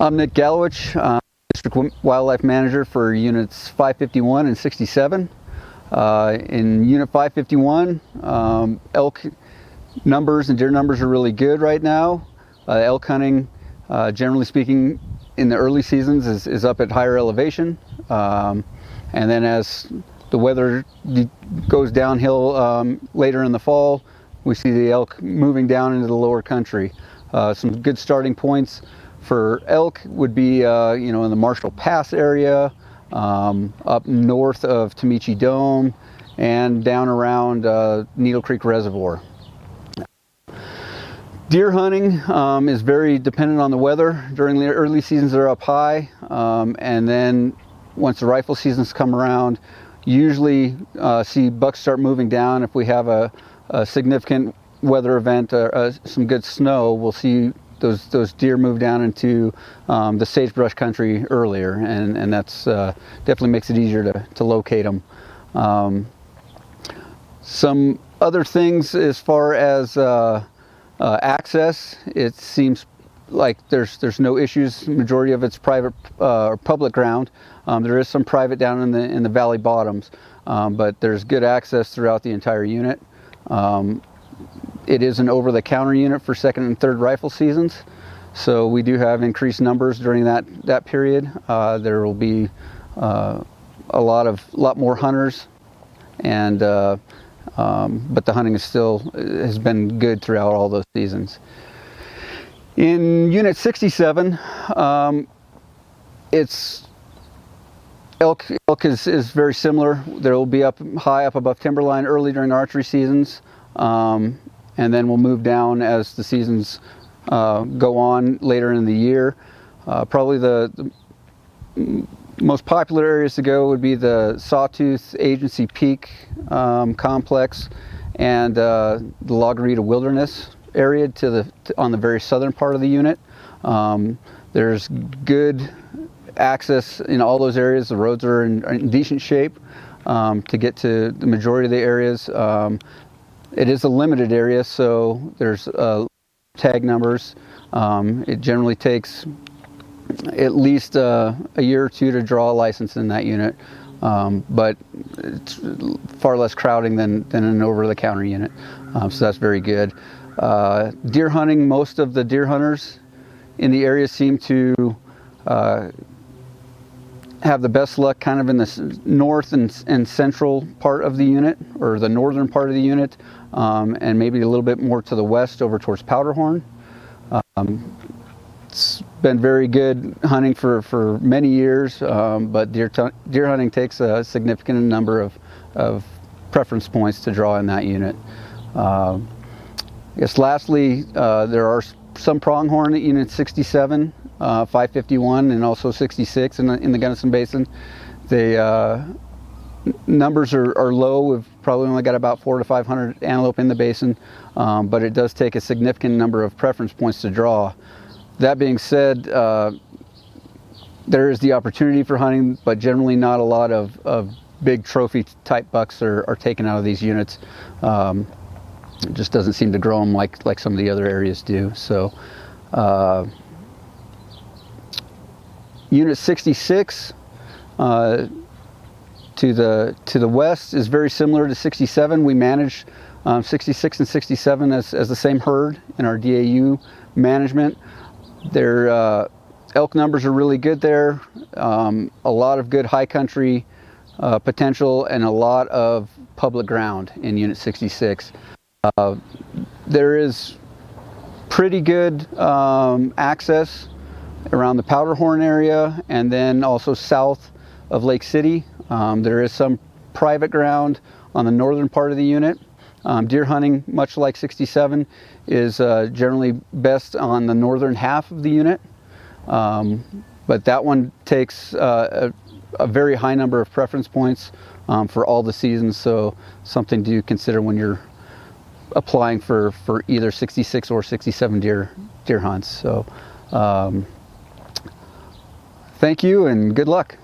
I'm Nick Gallowich, District Wildlife Manager for Units 551 and 67. In Unit 551, elk numbers and deer numbers are really good right now. Elk hunting, generally speaking, in the early seasons is up at higher elevation. And then as the weather goes downhill later in the fall, we see the elk moving down into the lower country. Some good starting points for elk would be, in the Marshall Pass area, up north of Tamichi Dome, and down around Needle Creek Reservoir. Deer hunting is very dependent on the weather. During the early seasons, they're up high, and then once the rifle seasons come around, usually see bucks start moving down. If we have a significant weather event, some good snow, we'll see those deer move down into the sagebrush country earlier, and that's definitely makes it easier to locate them. Some other things as far as access, it seems like there's no issues. Majority of it's private or public ground. There is some private down in the valley bottoms, but there's good access throughout the entire unit. It is an over-the-counter unit for second and third rifle seasons, so we do have increased numbers during that period. There will be a lot more hunters, and but the hunting has been good throughout all those seasons. In Unit 67, it's elk is very similar. There will be high up above timberline early during archery seasons. And then we'll move down as the seasons go on later in the year. Probably the most popular areas to go would be the Sawtooth Agency Peak complex and the La Garita Wilderness area on the very southern part of the unit. There's good access in all those areas. The roads are in decent shape to get to the majority of the areas. It is a limited area, so there's tag numbers. It generally takes at least a year or two to draw a license in that unit, but it's far less crowding than an over-the-counter unit, so that's very good. Deer hunting, most of the deer hunters in the area seem to have the best luck kind of in the north and central part of the unit, or the northern part of the unit, and maybe a little bit more to the west over towards Powderhorn. It's been very good hunting for many years, but deer hunting takes a significant number of preference points to draw in that unit. I guess lastly, there are some pronghorn at Unit 67, 551, and also 66 in the Gunnison Basin. The numbers are low. We've probably only got about 400 to 500 antelope in the basin, but it does take a significant number of preference points to draw. That being said, there is the opportunity for hunting, but generally not a lot of big trophy type bucks are taken out of these units. It just doesn't seem to grow them like some of the other areas do. So Unit 66 to the west is very similar to 67. We manage 66 and 67 as the same herd in our DAU management. Their elk numbers are really good there. A lot of good high country potential and a lot of public ground in Unit 66. There is pretty good access around the Powderhorn area, and then also south of Lake City. There is some private ground on the northern part of the unit. Deer hunting, much like 67, is generally best on the northern half of the unit, but that one takes a very high number of preference points for all the seasons, so something to consider when you're applying for either 66 or 67 deer hunts. So thank you and good luck.